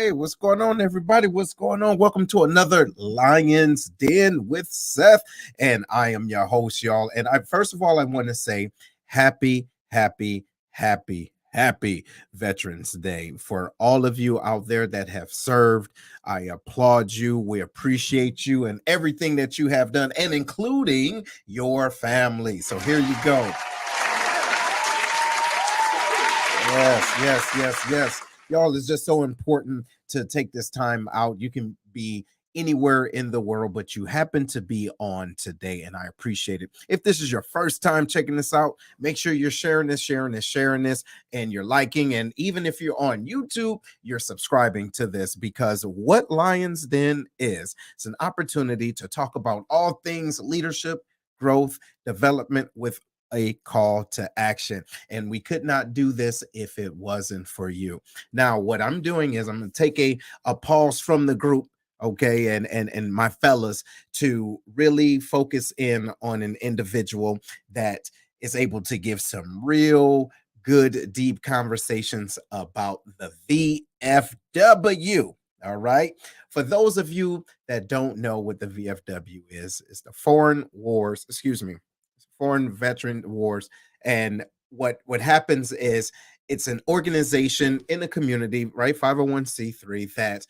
Hey, what's going on, everybody? What's going on? Welcome to another Lion's Den with Seth, and I am your host, y'all. And first of all, I want to say happy, happy Veterans Day for all of you out there that have served. I applaud you. We appreciate you and everything that you have done, and including your family. So here you go. Yes. Y'all, it's just so important to take this time out. You can be anywhere in the world, but you happen to be on today, and I appreciate it. If this is your first time checking this out, make sure you're sharing this, and you're liking. And even if you're on YouTube, you're subscribing to this, because what Lions Den is, it's an opportunity to talk about all things leadership, growth, development with a call to action. And we could not do this if it wasn't for you. Now, what I'm doing is I'm going to take a pause from the group, okay, and my fellas, to really focus in on an individual that is able to give some real good, deep conversations about the VFW. All right. For those of you that don't know what the VFW is, it's the Foreign Veteran Wars. And what happens is it's an organization in a community, right? 501c3 that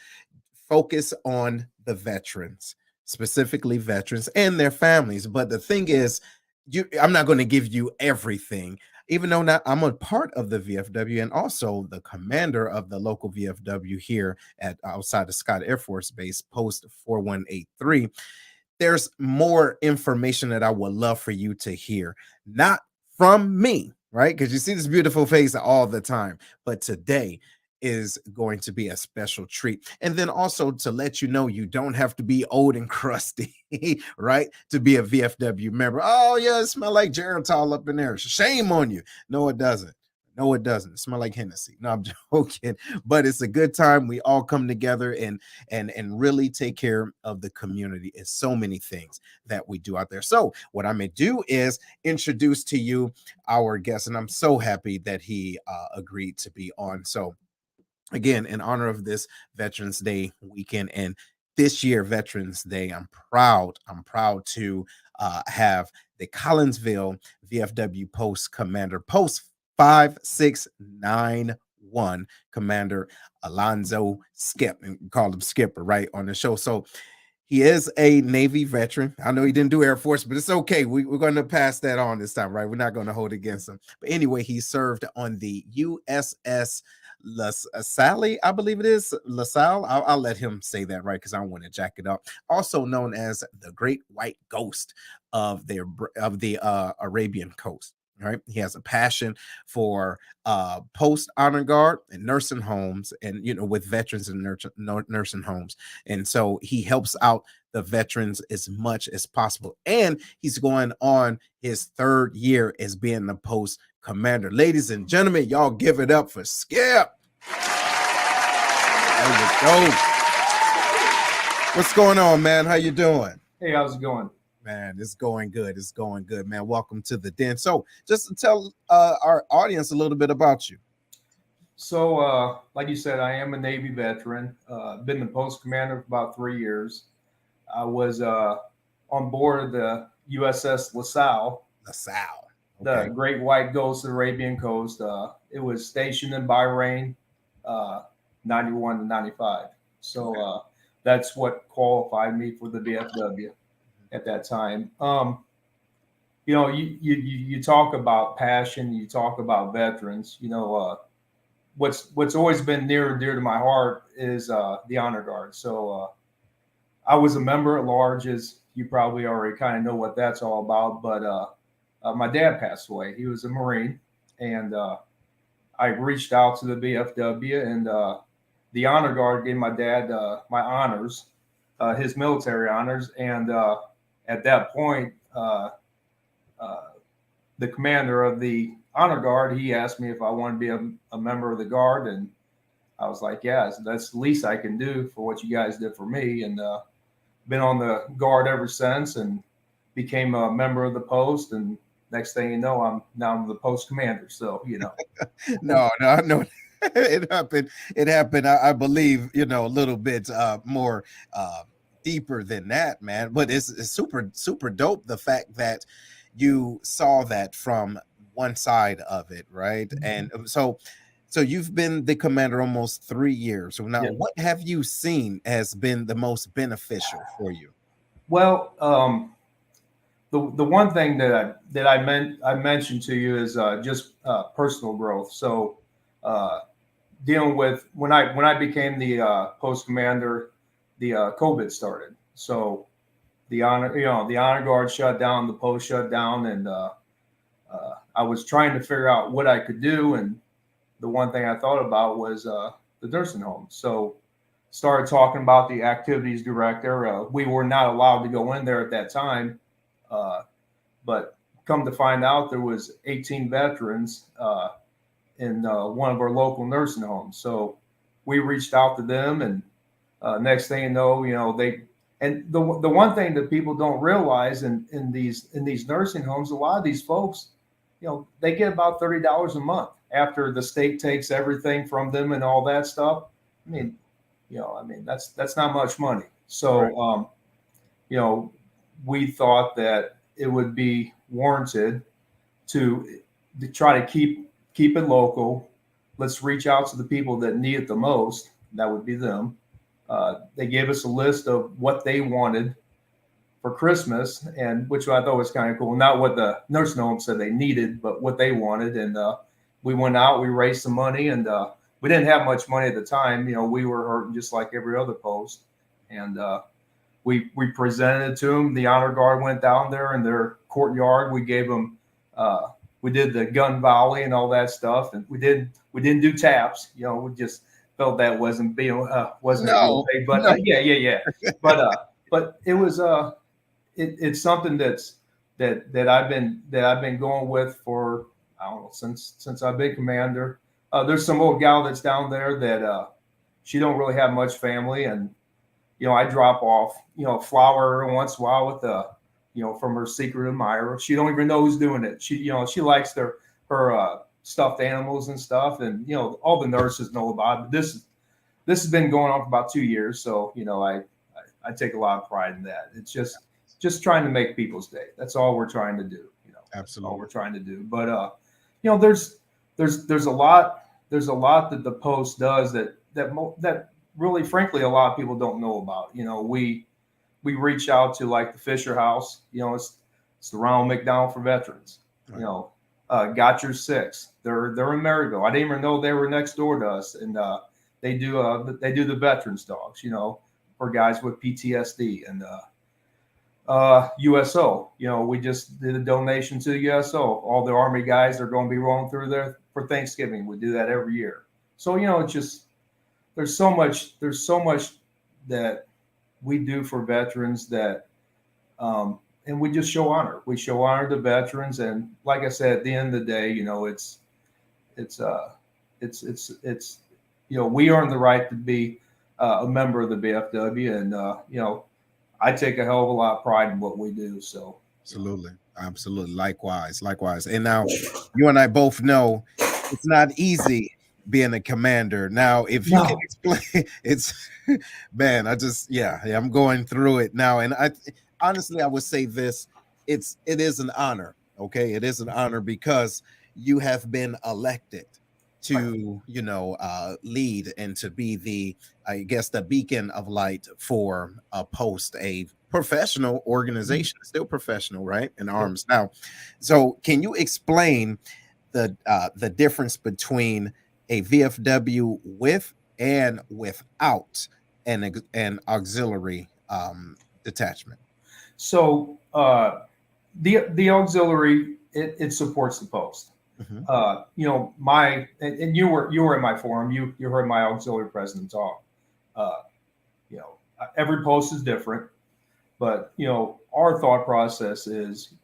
focus on the veterans, specifically veterans and their families. But the thing is, I'm not going to give you everything, even though I'm a part of the VFW and also the commander of the local VFW here at outside of Scott Air Force Base, Post 4183. There's more information that I would love for you to hear, not from me, right? Because you see this beautiful face all the time, but today is going to be a special treat. And then also to let you know, you don't have to be old and crusty, right, to be a VFW member. Oh yeah, it smells like Geritol up in there. Shame on you. No, it doesn't. No, it doesn't. It smells like Hennessy. No, I'm joking. But it's a good time. We all come together and really take care of the community. It's so many things that we do out there. So what I'm going to do is introduce to you our guest, and I'm so happy that he agreed to be on. So again, in honor of this Veterans Day weekend and this year Veterans Day, I'm proud to have the Collinsville VFW Post Commander, Post 5691, Commander Alonzo Skip, and we call him Skipper, right, on the show. So he is a Navy veteran. I know he didn't do Air Force, but it's okay. We're going to pass that on this time, right? We're not going to hold against him. But anyway, he served on the USS LaSalle, I believe it is, LaSalle. I'll let him say that, right, because I don't want to jack it up. Also known as the Great White Ghost of the Arabian coast. Right, he has a passion for post honor guard and nursing homes, and with veterans and nursing homes, and so he helps out the veterans as much as possible. And he's going on his 3rd year as being the post commander. Ladies and gentlemen, y'all give it up for Skip. There you go. What's going on, man? How you doing? Hey, how's it going? Man, it's going good. It's going good, man. Welcome to the den. So just to tell our audience a little bit about you. So, like you said, I am a Navy veteran. Been the post commander for about 3 years. I was on board of the USS LaSalle. LaSalle. Okay. The Great White Ghost of the Arabian coast. It was stationed in Bahrain, 91 to 95. So that's what qualified me for the VFW at that time. You talk about passion, you talk about veterans. What's always been near and dear to my heart is the honor guard. So I was a member at large, as you probably already kind of know what that's all about. But my dad passed away. He was a Marine, and I reached out to the VFW, and the honor guard gave my dad my honors, his military honors, and at that point, the commander of the honor guard, he asked me if I wanted to be a member of the guard, and I was like, yeah, that's the least I can do for what you guys did for me. And been on the guard ever since, and became a member of the post. And next thing you know, I'm the post commander. So no, It happened. It happened. I believe, a little bit more deeper than that, man. But it's super, super dope. The fact that you saw that from one side of it, right? And so you've been the commander almost 3 years. So now, Yeah. what have you seen has been the most beneficial for you? Well, the one thing I mentioned to you is just personal growth. So dealing with when I became the post commander, the COVID started. So the honor guard shut down, the post shut down, and I was trying to figure out what I could do. And the one thing I thought about was the nursing home. So started talking about the activities director. We were not allowed to go in there at that time, uh, but come to find out, there was 18 veterans in one of our local nursing homes. So we reached out to them, and next thing you know, they. And the one thing that people don't realize in these nursing homes, a lot of these folks, they get about $30 a month after the state takes everything from them and all that stuff. I mean, that's not much money. Right. So we thought that it would be warranted to try to keep it local. Let's reach out to the people that need it the most. That would be them. They gave us a list of what they wanted for Christmas, and which I thought was kind of cool. Not what the nursing home said they needed, but what they wanted. And we went out, we raised some money, and we didn't have much money at the time. We were hurting just like every other post, and we presented it to them. The honor guard went down there in their courtyard. We gave them. We did the gun volley and all that stuff, and we didn't do taps. We just felt that wasn't a good No, thing. But no. yeah. But it was it's something that I've been going with for, I don't know, since I've been commander. There's some old gal that's down there that she don't really have much family, and I drop off flower every once in a while with from her secret admirer. She don't even know who's doing it. She likes her stuffed animals and stuff, and all the nurses know about it. But this has been going on for about 2 years, so I take a lot of pride in that. It's just trying to make people's day. That's all we're trying to do. That's all we're Absolutely. trying to do. But there's a lot that the Post does that really, frankly, a lot of people don't know about. We reach out to like the Fisher House. It's the Ronald McDonald for veterans. Right. Got Your Six. They're in Maryville. I didn't even know they were next door to us, and they do the veterans dogs. For guys with PTSD, and USO. We just did a donation to USO. All the Army guys are going to be rolling through there for Thanksgiving. We do that every year. So it's just there's so much that we do for veterans that and we just show honor. We show honor to veterans, and like I said, at the end of the day, it's we earn the right to be a member of the BFW, and I take a hell of a lot of pride in what we do. So Absolutely. Absolutely. Likewise. Likewise. And now you and I both know it's not easy being a commander. Now, if you can no, explain, it's man, I'm going through it now. And I honestly, I would say this, it is an honor. Okay. It is an honor because you have been elected right. to, lead and to be I guess, the beacon of light for a post, a professional organization, still professional, right? In arms. Now, so can you explain the difference between a VFW with and without an auxiliary detachment? So the auxiliary it supports the post. Mhm. And you were in my forum. You heard my auxiliary president talk. Uh, every post is different, but our thought process is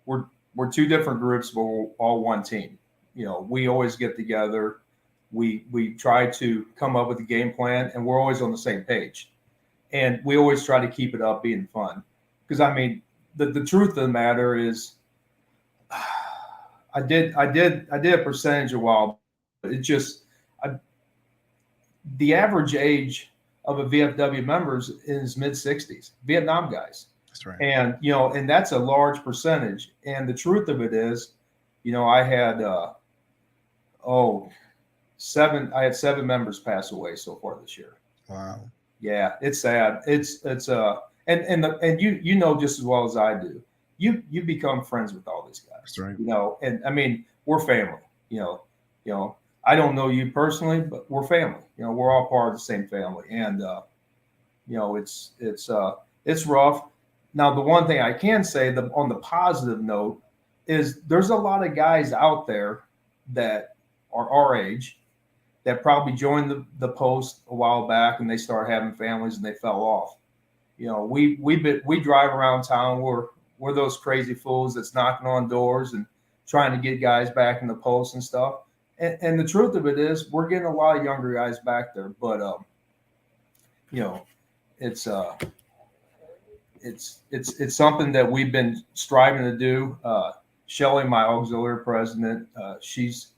we're two different groups, but we're all one team. We always get together. We try to come up with a game plan, and we're always on the same page. And we always try to keep it upbeat and fun. Because I mean, the truth of the matter is, I did a percentage a while. It just the average age of a VFW members is mid-60s, Vietnam guys. That's right. And, and that's a large percentage. And the truth of it is, I had, I had 7 members pass away so far this year. Wow. Yeah, it's sad. And you know just as well as I do. You become friends with all these guys. That's right. And I mean, we're family. I don't know you personally, but we're family. We're all part of the same family, and it's rough. Now, the one thing I can say, on the positive note, is there's a lot of guys out there that are our age that probably joined the post a while back, and they started having families and they fell off. We drive around town. We're those crazy fools that's knocking on doors and trying to get guys back in the post and stuff. And the truth of it is, we're getting a lot of younger guys back there. But it's something that we've been striving to do. Shelly, my auxiliary president, she's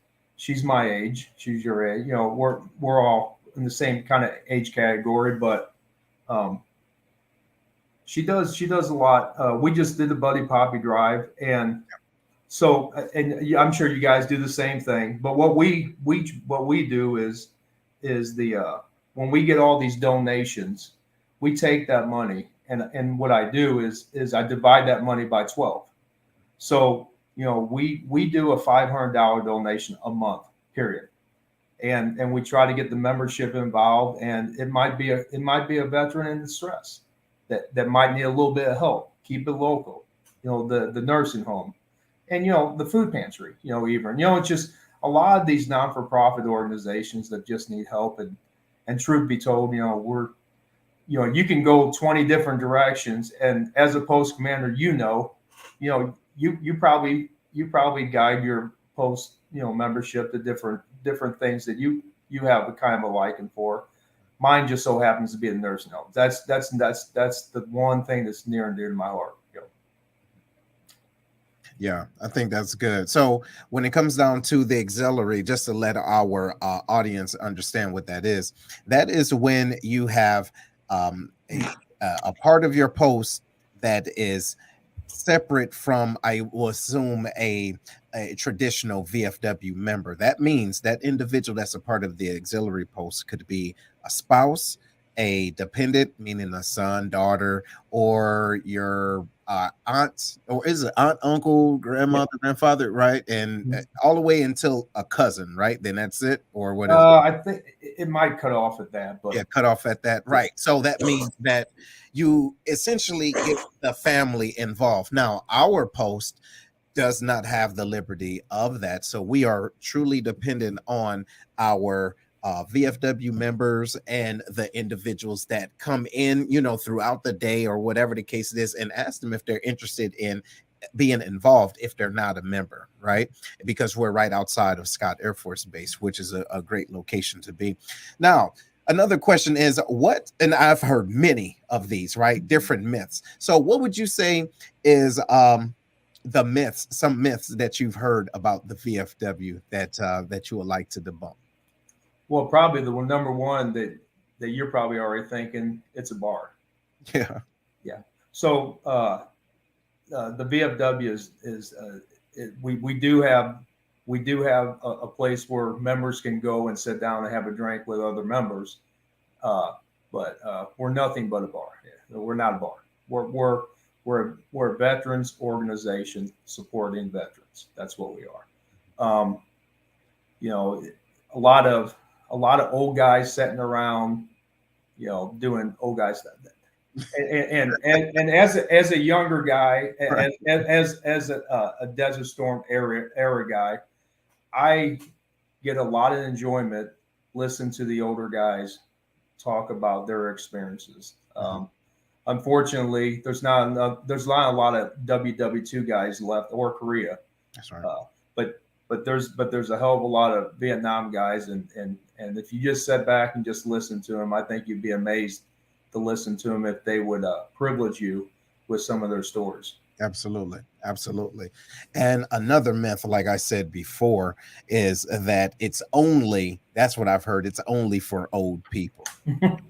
my age. She's your age. We're all in the same kind of age category, but she does a lot. We just did the Buddy Poppy drive, and so, and I'm sure you guys do the same thing. But what we do is when we get all these donations, we take that money, and what I do is I divide that money by 12. So we do a $500 donation a month, period, and we try to get the membership involved. And it might be a veteran in distress that might need a little bit of help. Keep it local, the nursing home. And, the food pantry, even, it's just a lot of these non-for-profit organizations that just need help. And truth be told, you can go 20 different directions. And as a post commander, you probably guide your post, membership to different things that you have a kind of a liking for. Mine just so happens to be a nursing home. That's the one thing that's near and dear to my heart. Yeah, I think that's good. So when it comes down to the auxiliary, just to let our audience understand what that is when you have a part of your post that is separate from, I will assume, a traditional VFW member. That means that individual that's a part of the auxiliary post could be a spouse, a dependent, meaning a son, daughter, or your aunt, or is it aunt, uncle, grandmother, grandfather, right? And all the way until a cousin, right? Then that's it, or what is it? I think it might cut off at that, but cut off at that, right? So that means that you essentially get the family involved. Now, our post does not have the liberty of that, so we are truly dependent on our VFW members and the individuals that come in, throughout the day or whatever the case is, and ask them if they're interested in being involved if they're not a member, right? Because we're right outside of Scott Air Force Base, which is a great location to be. Now, another question is and I've heard many of these, right? Different myths. So what would you say is some myths that you've heard about the VFW that you would like to debunk? Well, probably the number one that you're probably already thinking, it's a bar. Yeah. So the VFW we do have a place where members can go and sit down and have a drink with other members, but we're nothing but a bar. Yeah. We're not a bar. We're a veterans organization supporting veterans. That's what we are. A lot of old guys sitting around, doing old guy stuff. And as a younger guy, right, as a Desert Storm era guy, I get a lot of enjoyment listening to the older guys talk about their experiences. Unfortunately, there's not a lot of WW2 guys left, or Korea. That's right. But there's a hell of a lot of Vietnam guys, and if you just sat back and just listen to them, I think you'd be amazed to listen to them if they would privilege you with some of their stories. Absolutely. Absolutely. And another myth, like I said before, is that it's only, that's what I've heard, it's only for old people.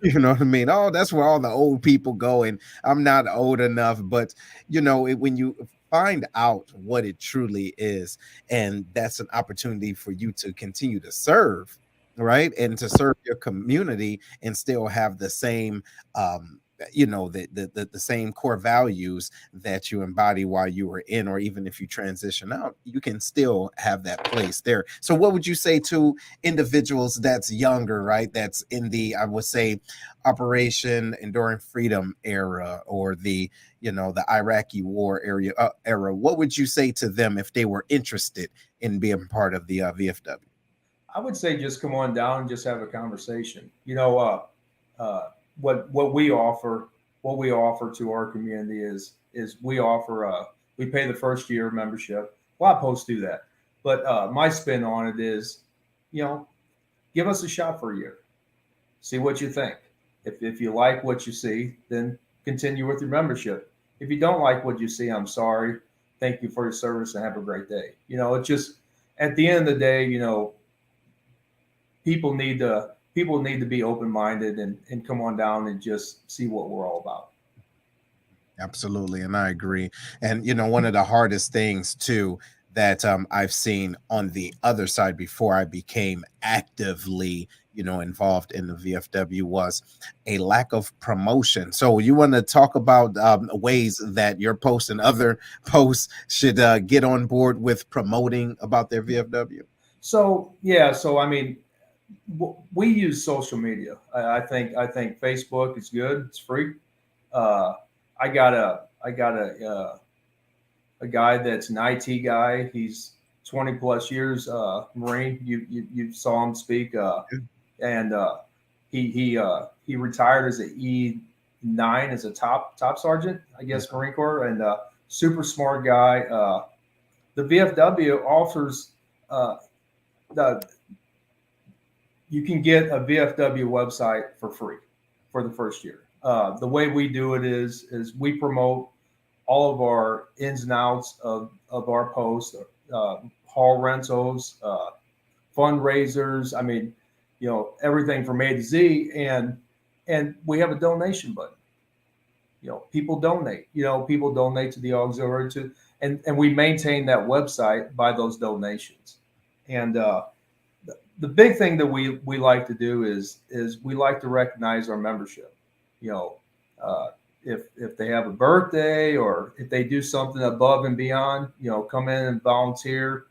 You know what I mean? Oh, that's where all the old people go, and I'm not old enough. But when you find out what it truly is, and that's an opportunity for you to continue to serve, right, and to serve your community, and still have the same, the same core values that you embody while you were in, or even if you transition out, you can still have that place there. So, what would you say to individuals that's younger, right? That's in the, I would say, Operation Enduring Freedom era, or the Iraqi war era. What would you say to them if they were interested in being part of the VFW? I would say just come on down and just have a conversation. What we offer to our community is we offer we pay the first year membership. A lot of posts do that, but my spin on it is, you know, give us a shot for a year, see what you think. If you like what you see, then continue with your membership. If you don't like what you see, I'm sorry. Thank you for your service and have a great day. It's just at the end of the day, people need to be open minded and come on down and just see what we're all about. Absolutely, and I agree. And one of the hardest things too that I've seen on the other side before I became actively, involved in the VFW, was a lack of promotion. So you want to talk about ways that your posts and other posts should get on board with promoting about their VFW? So yeah, so I mean, we use social media. I think Facebook is good. It's free. Uh, I got a guy that's an IT guy. He's 20 plus years Marine. You saw him speak, and he retired as an E9 as a top sergeant, I guess, Marine Corps, and super smart guy. The VFW offers uh, the you can get a VFW website for free for the first year. The way we do it is we promote all of our ins and outs of our posts, hall rentals, fundraisers. I mean, everything from A to Z, and we have a donation button. People donate. People donate to the auxiliary to, and we maintain that website by those donations. And the big thing that we like to do is we like to recognize our membership. You know, uh, if they have a birthday or if they do something above and beyond, come in and volunteer.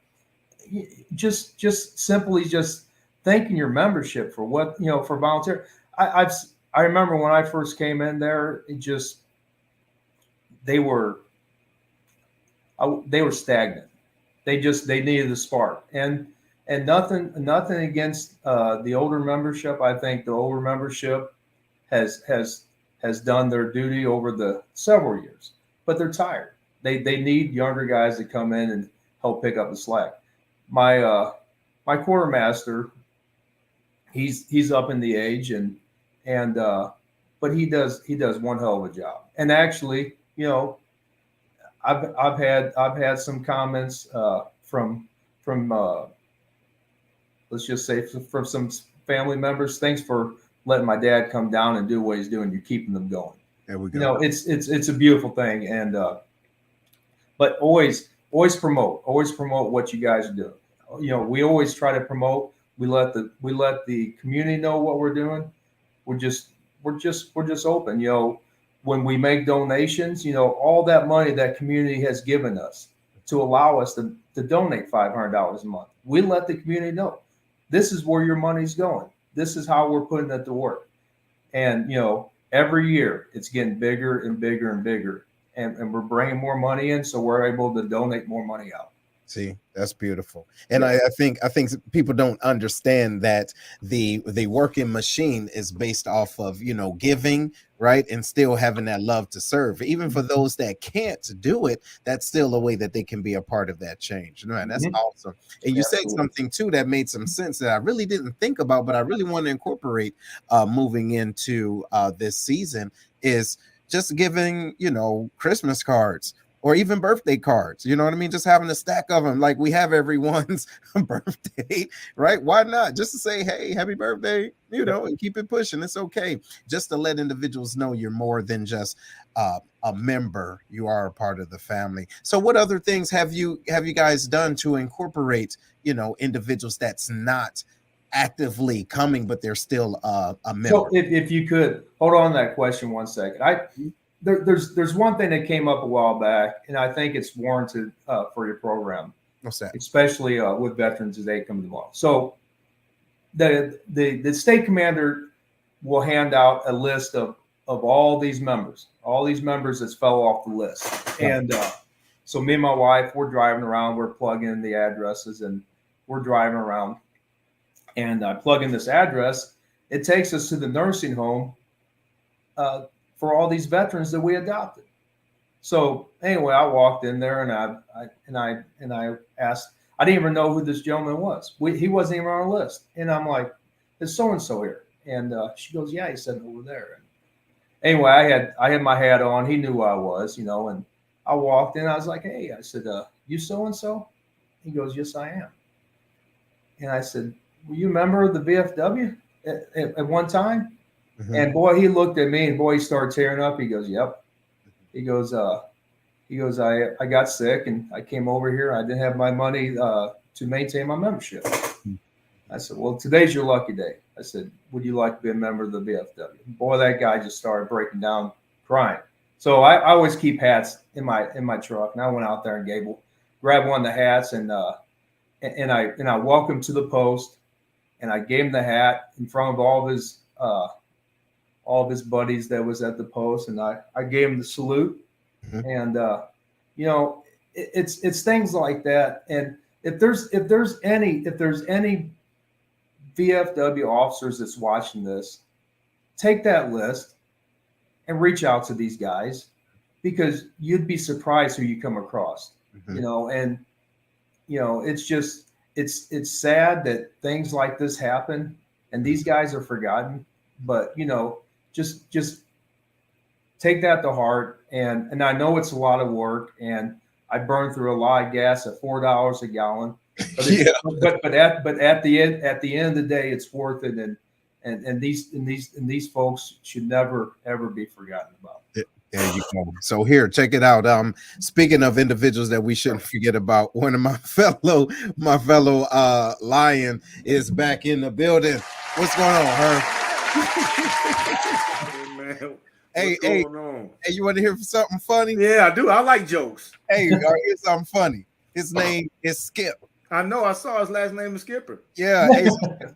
Just simply just thanking your membership for what for volunteer. I I've I remember when I first came in there, it just they were they were stagnant. They needed a spark, and nothing against the older membership. I think the older membership has has has done their duty over the several years, but they're tired. They need younger guys to come in and help pick up the slack. My quartermaster, he's up in the age, and but he does one hell of a job. And actually, I've had some comments from let's just say from some family members. Thanks for letting my dad come down and do what he's doing. You're keeping them going. There we go. It's a beautiful thing, and but always promote what you guys are doing. We always try to promote. We let the community know what we're doing. We're just open. When we make donations, all that money that community has given us to allow us to donate $500 a month. We let the community know this is where your money's going. This is how we're putting it to work. And every year it's getting bigger and bigger and bigger, and we're bringing more money in, so we're able to donate more money out. See, that's beautiful. And Yeah. I think people don't understand that the working machine is based off of, giving, right? And still having that love to serve. Even for those that can't do it, that's still a way that they can be a part of that change. Man, that's Mhm. awesome. And you said Absolutely. something too that made some sense that I really didn't think about, but I really want to incorporate moving into this season, is just giving, Christmas cards, or even birthday cards. You know what I mean? Just having a stack of them, like we have everyone's birthday, right? Why not? Just to say, hey, happy birthday, you know, and keep it pushing. It's okay. Just to let individuals know you're more than just a member. You are a part of the family. So what other things have you guys done to incorporate, you know, individuals that's not actively coming, but they're still a member? So if you could hold on to that question 1 second. There's one thing that came up a while back, and I think it's warranted for your program. What's that? Especially with Veterans Day coming along. So the state commander will hand out a list of all these members that fell off the list. And so me and my wife, we're driving around, we're plugging in the addresses, and we're driving around. And I plug in this address. It takes us to the nursing home for all these veterans that we adopted. So anyway, I walked in there and I asked. I didn't even know who this gentleman was. He wasn't even on our list. And I'm like, "Is so and so here?" And she goes, "Yeah," he said, "over there." And anyway, I had my hat on. He knew who I was, you know. And I walked in. I was like, "Hey," I said, "You so and so?" He goes, "Yes, I am." And I said, "Were you a member of the VFW at one time?" Mm-hmm. And boy, he looked at me, and boy, he started tearing up. He goes, "Yep." He goes, I got sick and I came over here. I didn't have my money to maintain my membership. I said, "Well, today's your lucky day." I said, "Would you like to be a member of the VFW?" Boy, that guy just started breaking down, crying. So I always keep hats in my truck, and I went out there and grabbed one of the hats, and I welcomed him to the post, and I gave him the hat in front of all of his buddies that was at the post, and I gave him the salute. Mm-hmm. And you know, it's things like that. And if there's any VFW officers that's watching this, take that list and reach out to these guys, because you'd be surprised who you come across. Mm-hmm. You know, and you know, it's just it's sad that things like this happen and these guys are forgotten. But you know, just take that to heart. And I know it's a lot of work, and I burned through a lot of gas at $4 a gallon. But at the end of the day, it's worth it. And these folks should never ever be forgotten about. There you go. So here, check it out. Speaking of individuals that we shouldn't forget about, one of my fellow Lion is back in the building. What's going on, Hey, man. Hey, you want to hear something funny? Yeah, I do. I like jokes. Hey, here's something funny. His name is Skip. I know. I saw his last name is Skipper. Yeah.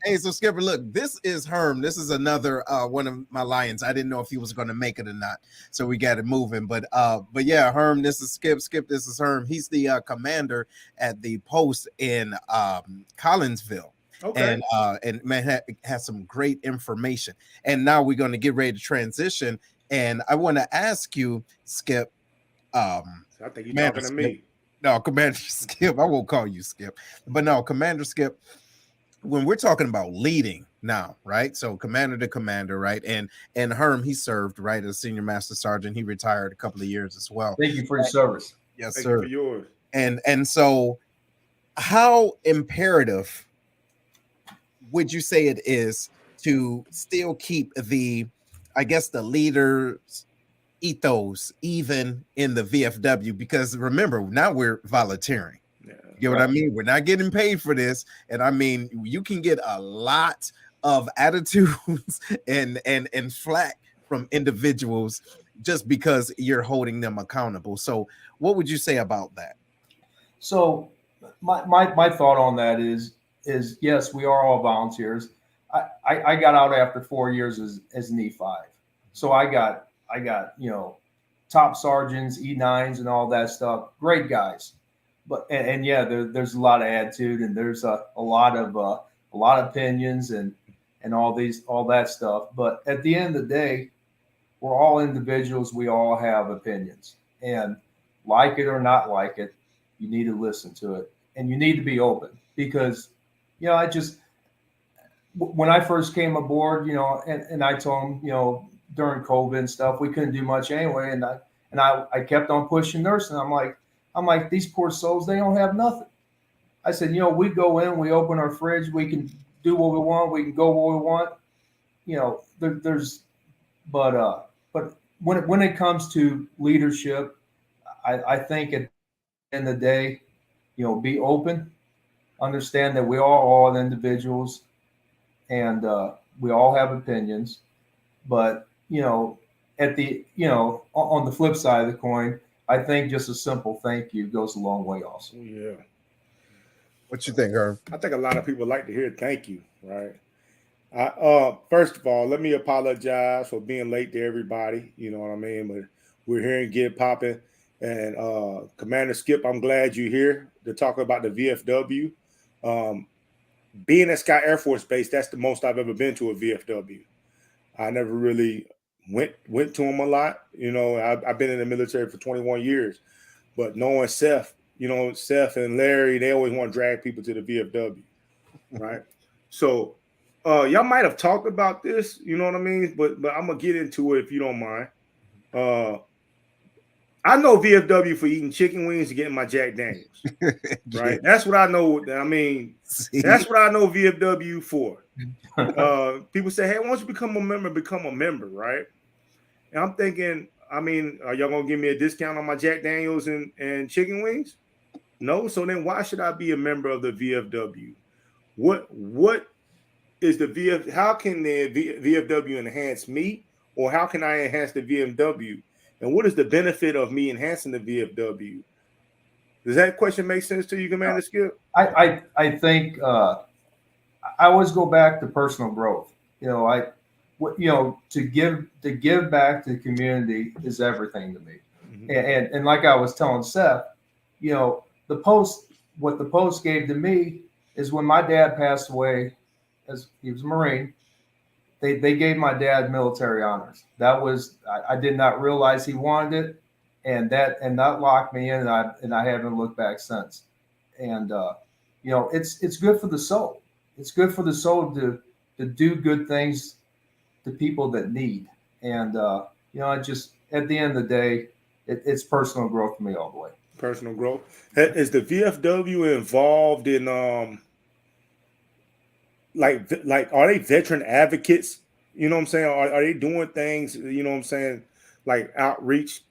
Hey, so Skipper, look, this is Herm. This is another one of my Lions. I didn't know if he was going to make it or not, so we got it moving. But yeah, Herm, this is Skip. Skip, this is Herm. He's the commander at the post in Collinsville. Okay. And man, has some great information. And now we're going to get ready to transition. And I want to ask you, Skip. I think you're talking to me. No, Commander Skip. I won't call you Skip, but no, Commander Skip. When we're talking about leading now, right? So commander to commander, right? And Herm, he served, right, as senior master sergeant. He retired a couple of years as well. Thank you for your service. Yes, Thank sir. you for yours. And so, how imperative would you say it is to still keep the leaders' ethos even in the VFW? Because remember, now we're volunteering. Yeah, you know what I mean? We're not getting paid for this. And I mean, you can get a lot of attitudes and flack from individuals just because you're holding them accountable. So what would you say about that? So my thought on that is yes, we are all volunteers. I got out after 4 years as an E5. So I got, you know, top sergeants, E9s and all that stuff. Great guys. But, and yeah, there's a lot of attitude, and there's a lot of opinions and all that stuff. But at the end of the day, we're all individuals. We all have opinions, and like it or not like it, you need to listen to it, and you need to be open, because, you know, when I first came aboard, you know, and I told them, you know, during COVID and stuff, we couldn't do much anyway. And I kept on pushing nursing. I'm like, these poor souls, they don't have nothing. I said, we go in, we open our fridge, we can do what we want, we can go where we want. But when it comes to leadership, I think at the end of the day, be open, understand that we are all individuals, and we all have opinions. But on the flip side of the coin, I think just a simple thank you goes a long way also. Yeah. What you think, Herb? I think a lot of people like to hear thank you, right? First of all, let me apologize for being late to everybody. You know what I mean? But we're here and get popping. And Commander Skip, I'm glad you're here to talk about the VFW. Being at Scott Air Force Base, that's the most I've ever been to a VFW. I never really went to them a lot. I've been in the military for 21 years. But knowing Seth, Seth and Larry, they always want to drag people to the VFW, right? So y'all might have talked about this, you know what I mean? But I'm going to get into it if you don't mind. I know VFW for eating chicken wings and getting my Jack Daniels, right? Yeah. That's what I know. I mean, that's what I know VFW for. People say, hey, why don't you become a member, right? And I'm thinking, I mean, are y'all going to give me a discount on my Jack Daniels and chicken wings? No. So then why should I be a member of the VFW? What is the VF? How can the VFW enhance me, or how can I enhance the VFW? And what is the benefit of me enhancing the VFW? Does that question make sense to you, Commander Skip? I think I always go back to personal growth. To give back to the community is everything to me. Mm-hmm. And like I was telling Seth, what the Post gave to me is when my dad passed away, as he was a Marine, they gave my dad military honors. That was, I did not realize he wanted it, and that locked me in, and I haven't looked back since. And it's good for the soul. It's good for the soul to do good things to people that need. And I just, at the end of the day, it's personal growth for me all the way. Personal growth. Is the VFW involved in like are they veteran advocates? You know what I'm saying? Are they doing things, you know what I'm saying, like outreach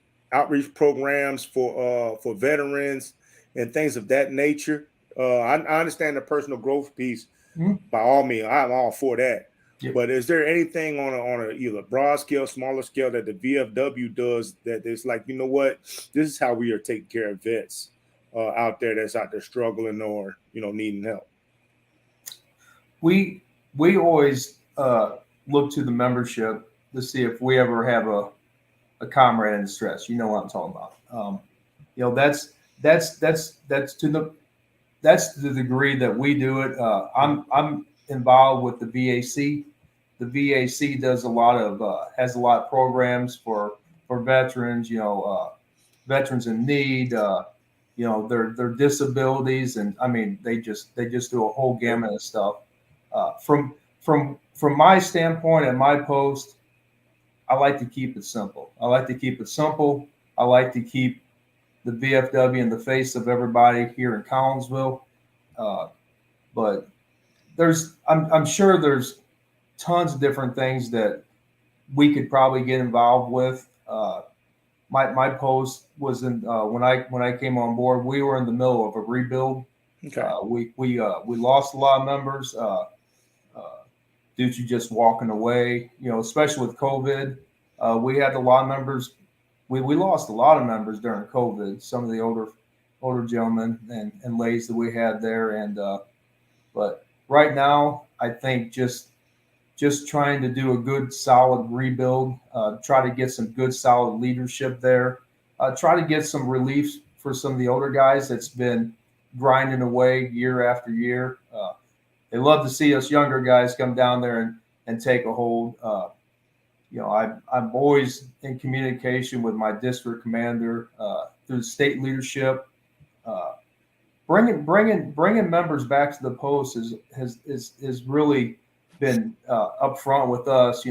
programs for veterans and things of that nature? I understand the personal growth piece. Mm-hmm. By all means, I'm all for that. Yep. But is there anything on a either broad scale, smaller scale that the VFW does that is like, you know what, this is how we are taking care of vets out there struggling or needing help? We always look to the membership to see if we ever have a comrade in distress. You know what I'm talking about. That's the degree that we do it. I'm involved with the VAC. The VAC does has a lot of programs for veterans. Veterans in need. Their disabilities, and I mean they just do a whole gamut of stuff. From my standpoint at my post, I like to keep it simple. I like to keep the VFW in the face of everybody here in Collinsville. But I'm sure there's tons of different things that we could probably get involved with. My post was in when I came on board, we were in the middle of a rebuild. Okay. We lost a lot of members due to just walking away. Especially with COVID, we had a lot of members. We lost a lot of members during COVID. Some of the older gentlemen and ladies that we had there, and but right now I think just trying to do a good solid rebuild, try to get some good solid leadership there, try to get some relief for some of the older guys that's been grinding away year after year. They love to see us younger guys come down there and take a hold. I'm always in communication with my district commander through the state leadership. Bringing members back to the post has really been upfront with us.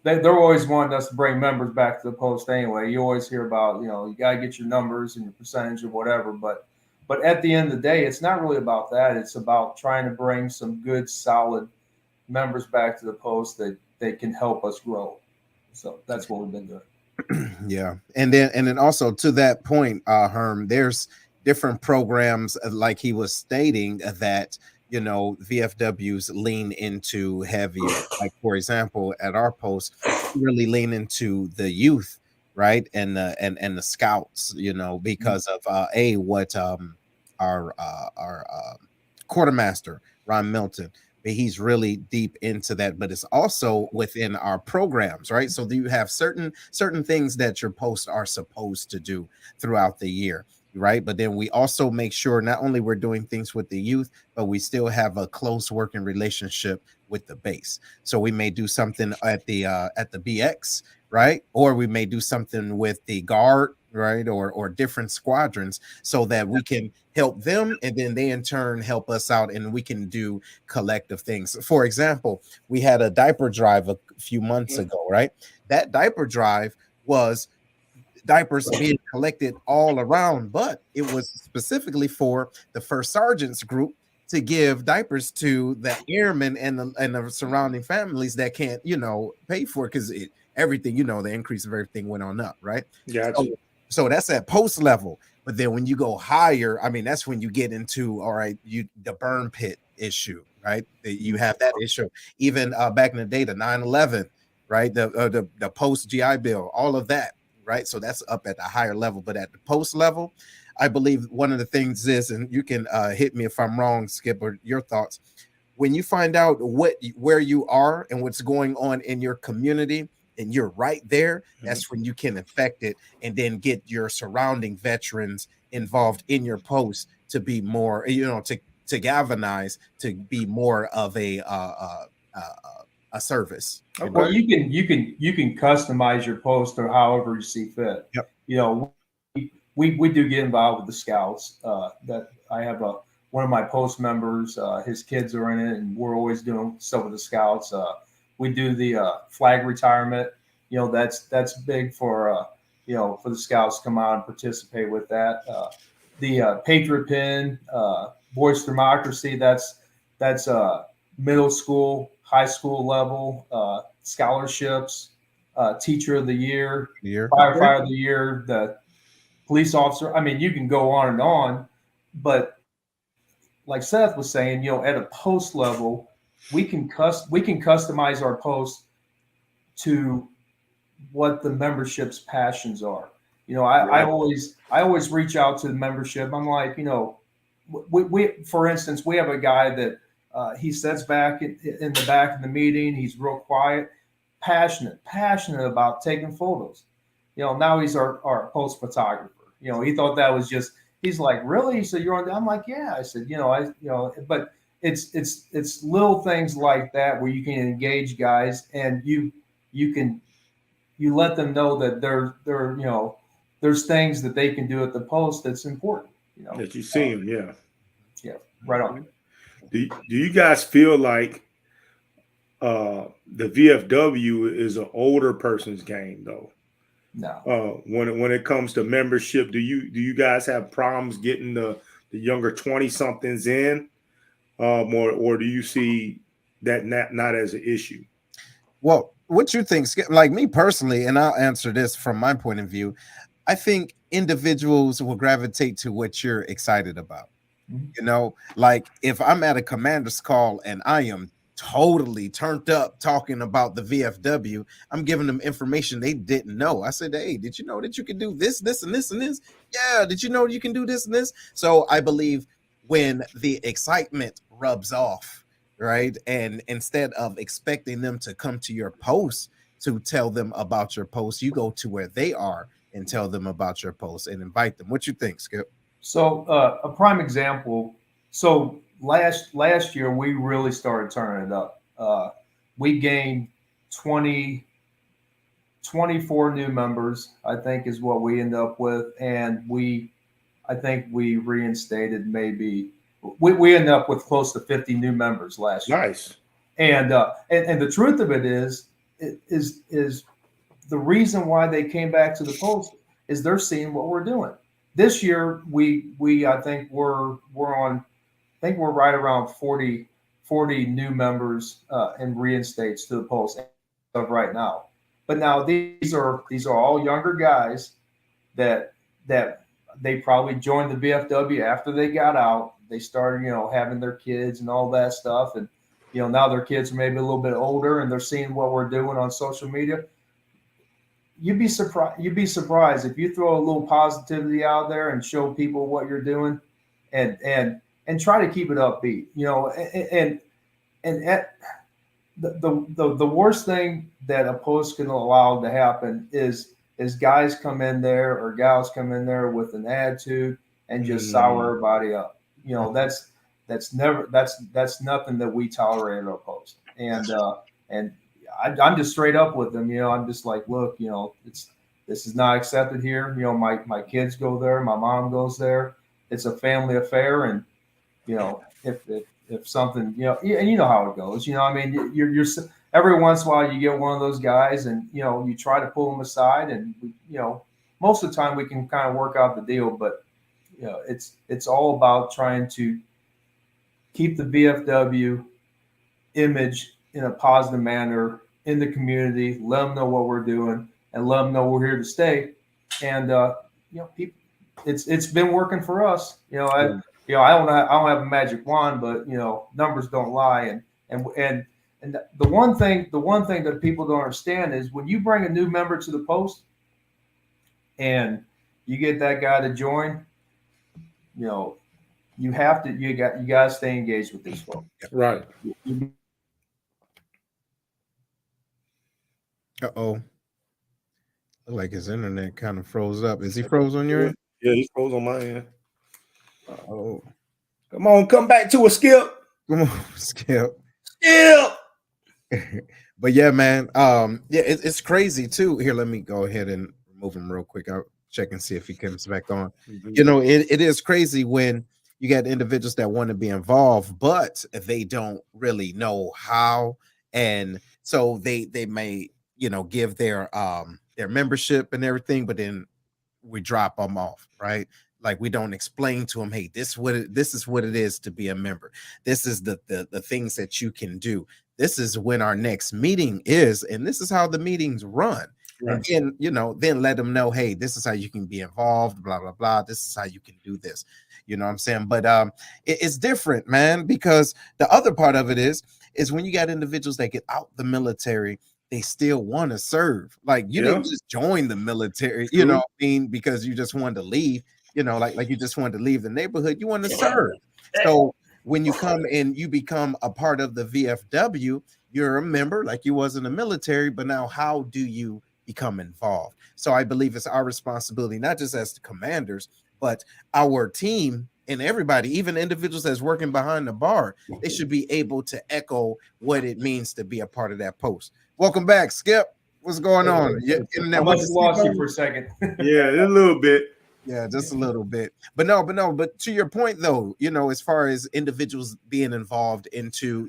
they're always wanting us to bring members back to the post anyway. You always hear about, you got to get your numbers and your percentage or whatever. But at the end of the day, it's not really about that. It's about trying to bring some good, solid members back to the post that they can help us grow. So that's what we've been doing. Yeah. And then also to that point, Herm, there's different programs like he was stating that, VFWs lean into heavier. Like, for example, at our post, we really lean into the youth, right? And the scouts, because of what our quartermaster, Ron Milton, but he's really deep into that. But it's also within our programs, right? So you have certain things that your posts are supposed to do throughout the year, right? But then we also make sure not only we're doing things with the youth, but we still have a close working relationship with the base. So we may do something at the BX, right? Or we may do something with the guard, right? Or different squadrons, so that we can help them, and then they in turn help us out, and we can do collective things. For example, we had a diaper drive a few months ago, right? That diaper drive was diapers being collected all around, but it was specifically for the first sergeants group to give diapers to the airmen and the surrounding families that can't, pay for it, because everything, the increase of everything went on up, right? Yeah. So that's at post level. But then when you go higher, I mean, that's when you get into, all right, the burn pit issue, right? You have that issue. Even back in the day, the 9/11, right? The post GI Bill, all of that, right? So that's up at the higher level. But at the post level, I believe one of the things is, and you can hit me if I'm wrong, Skip, or your thoughts, when you find out where you are and what's going on in your community, and you're right there, that's when you can affect it, and then get your surrounding veterans involved in your post to be more, to galvanize, to be more of a service. Okay. Well, you can customize your post or however you see fit. Yep. We do get involved with the scouts. That I have one of my post members, his kids are in it, and we're always doing stuff with the scouts. We do the flag retirement. That's big for for the scouts to come out and participate with that. The Patriot Pin, Voice Democracy. That's middle school, high school level scholarships. Teacher of the Year, Firefighter of the Year, the police officer. I mean, you can go on, but like Seth was saying, at a post level, we can customize our post to what the membership's passions are. I always reach out to the membership. I'm like, we for instance, we have a guy that he sits back in the back of the meeting. He's real quiet, passionate about taking photos. Now he's our post photographer. He thought that was just. He's like, really? So you're on? I'm like, yeah. I said, but it's little things like that where you can engage guys, and you let them know that there's things that they can do at the post that's important. That you see them, yeah. Yeah, right on. Do you guys feel like the VFW is an older person's game though? No. When it comes to membership, do you guys have problems getting the younger 20-somethings in, or do you see that not as an issue? Well, what you think, like me personally, and I'll answer this from my point of view, I think individuals will gravitate to what you're excited about. Like if I'm at a commander's call and I am totally turned up talking about the VFW, I'm giving them information they didn't know. I said, hey, did you know that you can do this, this, and this, and this? Yeah, did you know you can do this and this? So I believe when the excitement rubs off, right, and instead of expecting them to come to your post to tell them about your post, you go to where they are and tell them about your post and invite them. What you think, Skip? So a prime example. So last year we really started turning it up. We gained 24 new members, I think is what we end up with, and I think we reinstated we end up with close to 50 new members last year. Nice. And the truth of it is is the reason why they came back to the post is they're seeing what we're doing. This year, I think we're right around 40 new members and reinstates to the post of right now. But now these are all younger guys that they probably joined the VFW after they got out. They started, having their kids and all that stuff, and now their kids are maybe a little bit older and they're seeing what we're doing on social media. You'd be surprised if you throw a little positivity out there and show people what you're doing, and try to keep it upbeat, and at the worst thing that a post can allow to happen is guys come in there or gals come in there with an attitude and just sour everybody up. That's nothing that we tolerate at our post. And I'm just straight up with them. I'm just like, look, this is not accepted here. My kids go there, my mom goes there. It's a family affair, and if something, and you know how it goes. You're every once in a while you get one of those guys, and you try to pull them aside, and most of the time we can kind of work out the deal. But it's all about trying to keep the VFW image in a positive manner in the community. Let them know what we're doing, and let them know we're here to stay. And people, it's been working for us. I don't have a magic wand, but numbers don't lie. And the one thing that people don't understand is when you bring a new member to the post and you get that guy to join, you got to stay engaged with these folks. Right. Uh-oh. Look like his internet kind of froze up. Is he froze on your end? Yeah, he froze on my end. Oh. Come on, come back to a Skip. Come on, Skip. Skip. But yeah, man. It's crazy too. Here, let me go ahead and remove him real quick. I'll check and see if he comes back on. Mm-hmm. It is crazy when you got individuals that want to be involved, but they don't really know how. And so they may, give their membership and everything, but then we drop them off, right? Like we don't explain to them, hey, this is what it is to be a member. This is the things that you can do. This is when our next meeting is, and this is how the meetings run. Right. And then let them know, hey, this is how you can be involved, blah, blah, blah. This is how you can do this. You know what I'm saying? But it's different, man, because the other part of it is when you got individuals that get out the military, they still want to serve. Like you didn't just join the military, because you just wanted to leave, like you just wanted to leave the neighborhood. You want to serve. So when you come and you become a part of the VFW, you're a member like you was in the military, but now how do you become involved? So I believe it's our responsibility, not just as the commanders, but our team and everybody, even individuals that's working behind the bar, they should be able to echo what it means to be a part of that post. Welcome back, Skip. What's going on? I must have lost you for a second. Yeah, a little bit. Yeah, just a little bit. But to your point though, as far as individuals being involved into,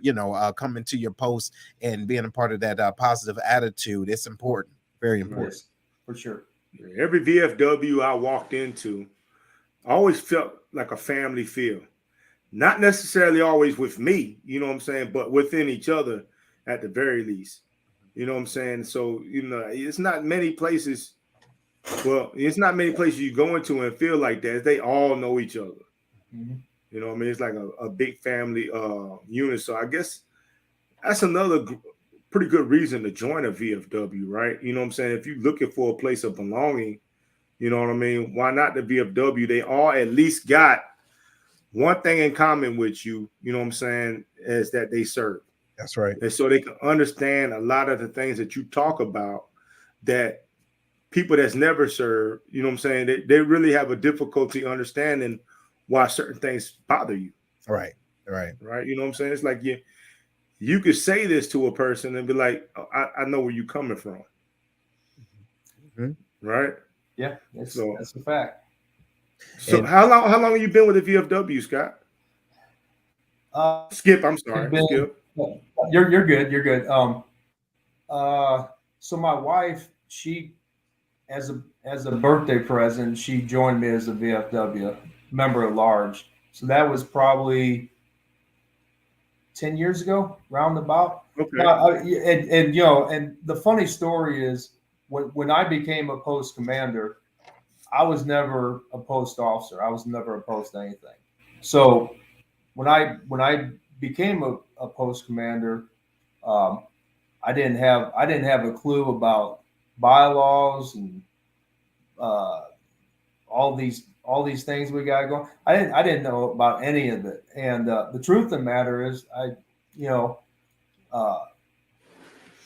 coming to your post and being a part of that positive attitude, it's important. Very important. Yes, for sure. Every VFW I walked into, I always felt like a family feel. Not necessarily always with me, but within each other at the very least. You know what I'm saying? So, it's not many places. Well, it's not many places you go into and feel like that. They all know each other. Mm-hmm. It's like a big family unit. So I guess that's another pretty good reason to join a VFW, right? You know what I'm saying? If you're looking for a place of belonging, you know what I mean? Why not the VFW? They all at least got one thing in common with you, you know what I'm saying, is that they serve. That's right. And so they can understand a lot of the things that you talk about that people that's never served, you know what I'm saying, they really have a difficulty understanding why certain things bother you. Right. You know what I'm saying? It's like you could say this to a person and be like, oh, I know where you're coming from. Mm-hmm. Right? Yeah, that's a fact. So how long have you been with the VFW, Scott? Skip, I'm sorry. Skip. You're good. You're good. So my wife, she as a birthday present, she joined me as a VFW member at large. So that was probably 10 years ago, roundabout. Okay. And you know, and the funny story is when I became a post commander, I was never a post officer. I was never a post anything. So when I became a post commander, um, I didn't have a clue about bylaws and uh, all these things we got going. I didn't know about any of it. And the truth of the matter is, you know, uh,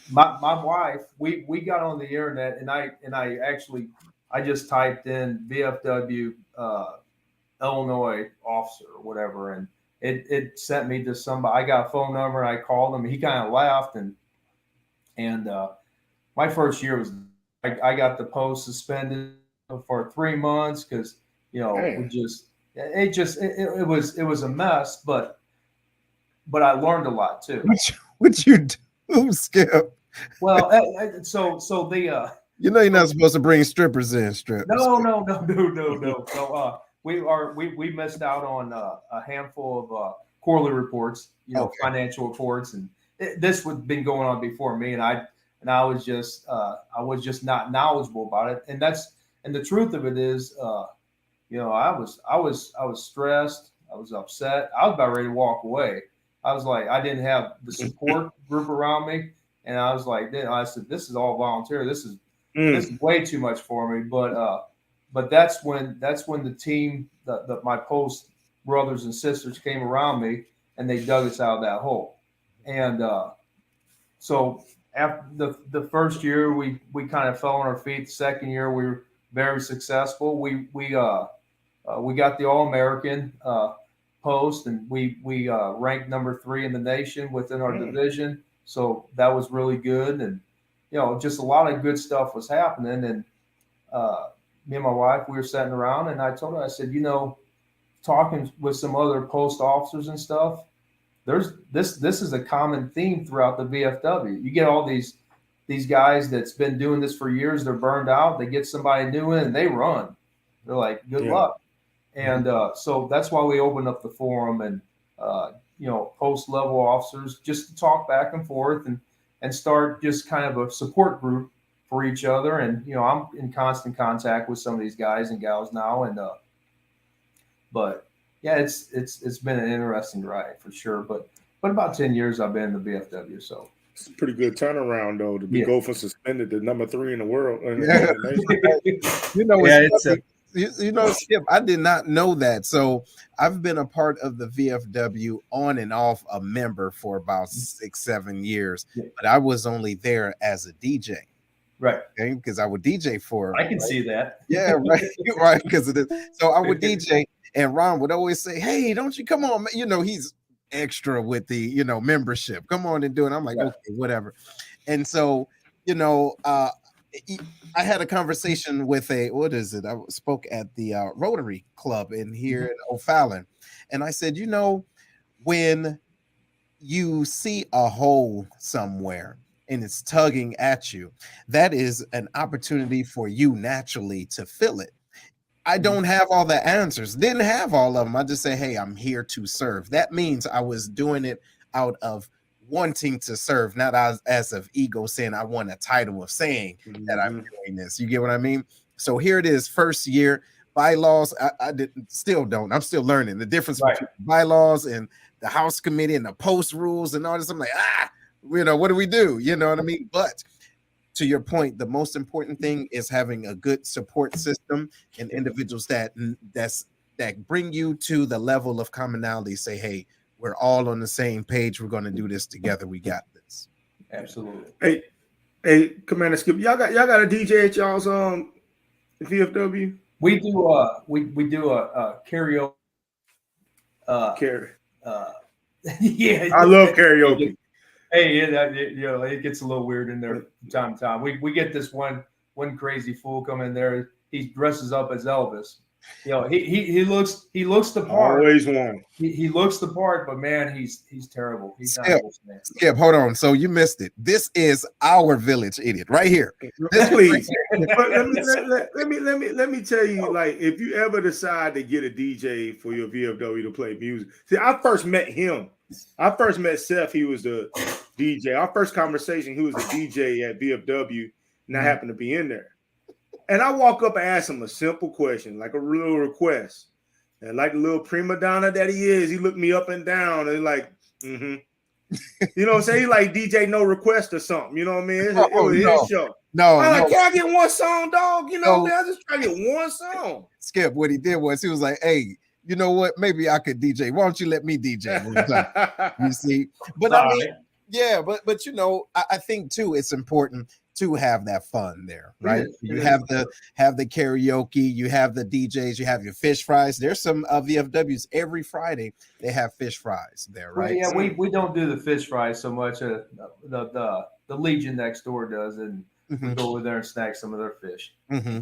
my wife, we got on the internet, and I just typed in VFW Illinois officer or whatever, and it sent me to somebody. I got a phone number, and I called him. He kind of laughed, and my first year was I got the post suspended for 3 months because Damn. it was a mess, but I learned a lot too. What you do, Skip? Well, so the You know you're not supposed to bring strippers in. no. We missed out on a handful of quarterly reports, Okay. financial reports, and this had been going on before me, and I was just not knowledgeable about it, and the truth of it is, I was stressed, I was upset, I was about ready to walk away. I was like, I didn't have the support group around me, and I was like, I said, this is all volunteer. This is way too much for me. But that's when the team, my post brothers and sisters came around me, and they dug us out of that hole. And so after the first year, we kind of fell on our feet. The second year, we were very successful. We got the All-American post, and we ranked number 3 in the nation within our division. So that was really good, and just a lot of good stuff was happening. And me and my wife, we were sitting around, and I told her, I said, talking with some other post officers and stuff, this is a common theme throughout the VFW. You get all these guys that's been doing this for years. They're burned out. They get somebody new in, and they run. They're like, good luck. And so that's why we opened up the forum, and post level officers just to talk back and forth and start just kind of a support group for each other. And I'm in constant contact with some of these guys and gals now, and but yeah, it's been an interesting ride for sure. But about 10 years I've been in the VFW, so it's a pretty good turnaround though to go from suspended to number 3 in the world. Skip, I did not know that. So I've been a part of the VFW on and off, a member for about 6-7 years, but I was only there as a DJ. Right. Okay, because I would DJ for. I can see that. Yeah, right. Right. Because of this. So I would DJ, and Ron would always say, hey, don't you come on, man. He's extra with the, membership. Come on and do it. I'm like, okay, whatever. And so, I had a conversation with I spoke at the Rotary Club in here in O'Fallon. And I said, when you see a hole somewhere and it's tugging at you, that is an opportunity for you naturally to fill it. I don't have all the answers, didn't have all of them. I just say, hey, I'm here to serve. That means I was doing it out of wanting to serve, not as of ego, saying I want a title of saying that I'm doing this. You get what I mean? So here it is, first year bylaws. Still don't. I'm still learning the difference between bylaws and the House Committee and the post rules and all this. I'm like, what do we do? You know what I mean? But to your point, the most important thing is having a good support system and individuals that bring you to the level of commonality. Say, hey, we're all on the same page. We're going to do this together. We got this. Absolutely. Hey, Commander Skip, y'all got a DJ at y'all's VFW? We do we do a karaoke. Yeah, I love karaoke. Hey, it gets a little weird in there from time to time. We get this one crazy fool come in there. He dresses up as Elvis, You know, he looks the part. Always one. He looks the part, but man, he's terrible. He's not a nice man. Skip, hold on. So you missed it. This is our village idiot right here. Please. But let me tell you, like, if you ever decide to get a DJ for your VFW to play music. See, I first met him. I first met Seth. He was the DJ. Our first conversation, he was the DJ at VFW, and I happened to be in there. And I walk up and ask him a simple question, like a real request. And like the little prima donna that he is, he looked me up and down and like, you know what I'm saying? He like DJ no request or something. You know what I mean? It was his show. I'm like, can I get one song, dog? You know, man, I just try to get one song. Skip, what he did was he was like, hey, you know what? Maybe I could DJ. Why don't you let me DJ one time? You see? But I mean, yeah, but you know, I think too, it's important to have that fun there, right? You have the karaoke, you have the DJs, you have your fish fries. There's some VFWs every Friday they have fish fries there, right? Well, yeah, we don't do the fish fries so much. The Legion next door does, and we go over there and snack some of their fish. Yeah.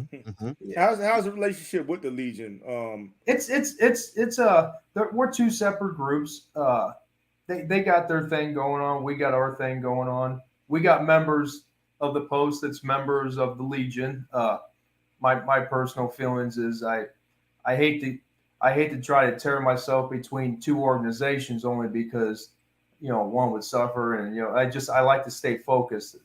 How's the relationship with the Legion? We're two separate groups. They got their thing going on. We got our thing going on. We got members of the Post that's members of the Legion. My personal feelings is I hate to try to tear myself between two organizations only because, you know, one would suffer, and you know I like to stay focused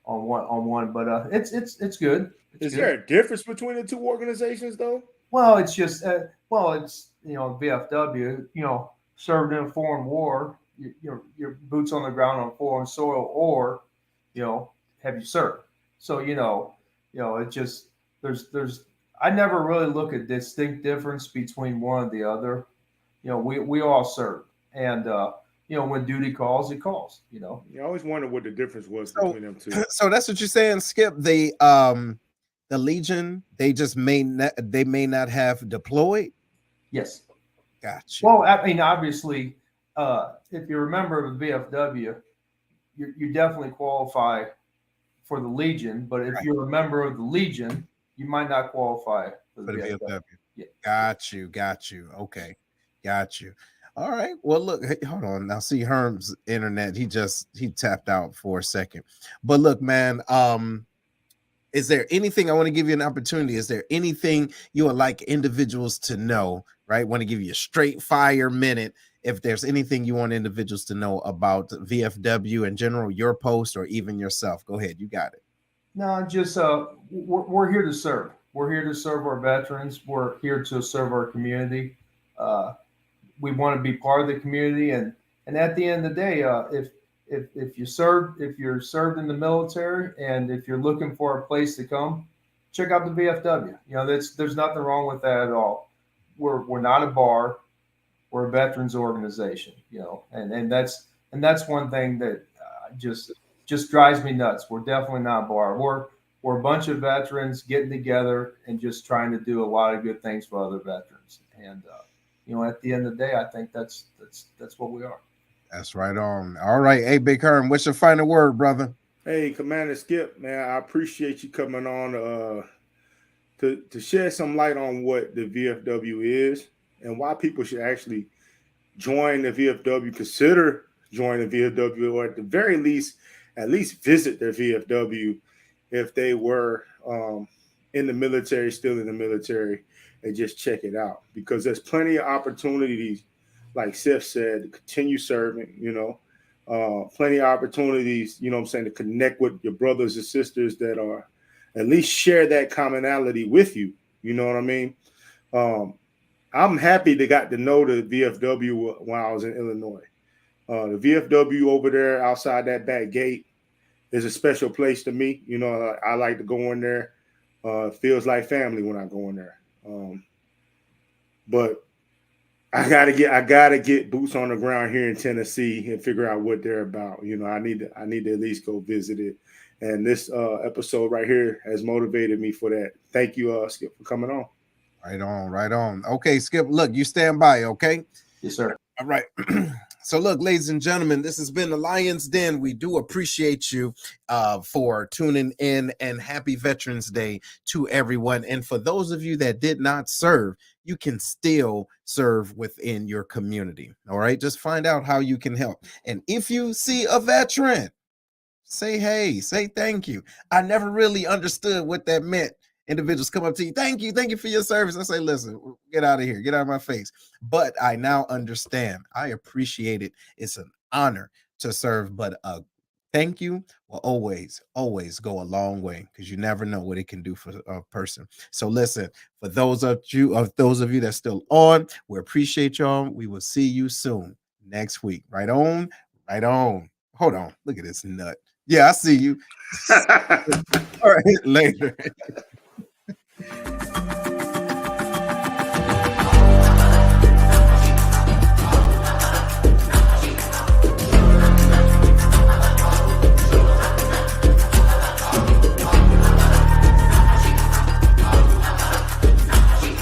on one. But it's good. Is there a difference between the two organizations though? Well, it's just it's you know, VFW, you know, served in a foreign war, your boots on the ground on foreign soil, or you know, have you served? So you know, it just there's I never really look at distinct difference between one and the other. You know, we all serve, and you know, when duty calls, it calls. You know, you always wonder what the difference was between them two. So that's what you're saying, Skip. The Legion, they just may not have deployed. Yes. Gotcha. Well, I mean, obviously, if you're a member of the VFW, you definitely qualify for the Legion. But if you're a member of the Legion, you might not qualify for the VFW. Yeah. Got you. Okay, got you. All right. Well, look, hey, hold on. Now, see Herm's internet. He tapped out for a second. But look, man. Is there anything I want to give you an opportunity? Is there anything you would like individuals to know? Right. Want to give you a straight fire minute. If there's anything you want individuals to know about VFW in general, your post, or even yourself, go ahead. You got it. No, just we're here to serve. We're here to serve our veterans. We're here to serve our community. We want to be part of the community, and at the end of the day, if you're served in the military, and if you're looking for a place to come, check out the VFW. You know, there's nothing wrong with that at all. We're not a bar. We're a veterans organization. You know, and that's one thing that just drives me nuts. We're definitely not a bar. We're a bunch of veterans getting together and just trying to do a lot of good things for other veterans. And you know, at the end of the day, I think that's what we are. That's right on. All right. Hey, Big Herm, what's your final word, brother? Hey, Commander Skip, man, I appreciate you coming on to shed some light on what the VFW is and why people should actually join the VFW, consider joining the VFW, or at the very least, at least visit their VFW if they were in the military, still in the military, and just check it out. Because there's plenty of opportunities, like Seth said, to continue serving, you know, plenty of opportunities, you know what I'm saying, to connect with your brothers and sisters that are at least share that commonality with you. You know what I mean? I'm happy they got to know the VFW when I was in Illinois. The VFW over there outside that back gate is a special place to me. You know, I like to go in there. It feels like family when I go in there. But I gotta get boots on the ground here in Tennessee and figure out what they're about. You know, I need to at least go visit it. And this episode right here has motivated me for that. Thank you, Skip, for coming on. Right on. Okay, Skip, look, you stand by, okay? Yes, sir. All right. So look, ladies and gentlemen, this has been the Lion's Den. We do appreciate you for tuning in, and happy Veterans Day to everyone. And for those of you that did not serve, you can still serve within your community. All right, just find out how you can help. And if you see a veteran, say hey, say thank you. I never really understood what that meant. Individuals come up to you, thank you for your service. I say, listen, get out of here, get out of my face. But I now understand. I appreciate it. It's an honor to serve, but a thank you will always go a long way, because you never know what it can do for a person. So listen, for those of you that's still on, we appreciate y'all. We will see you soon next week. Right on. Hold on, look at this nut. Yeah, I see you. All right, later.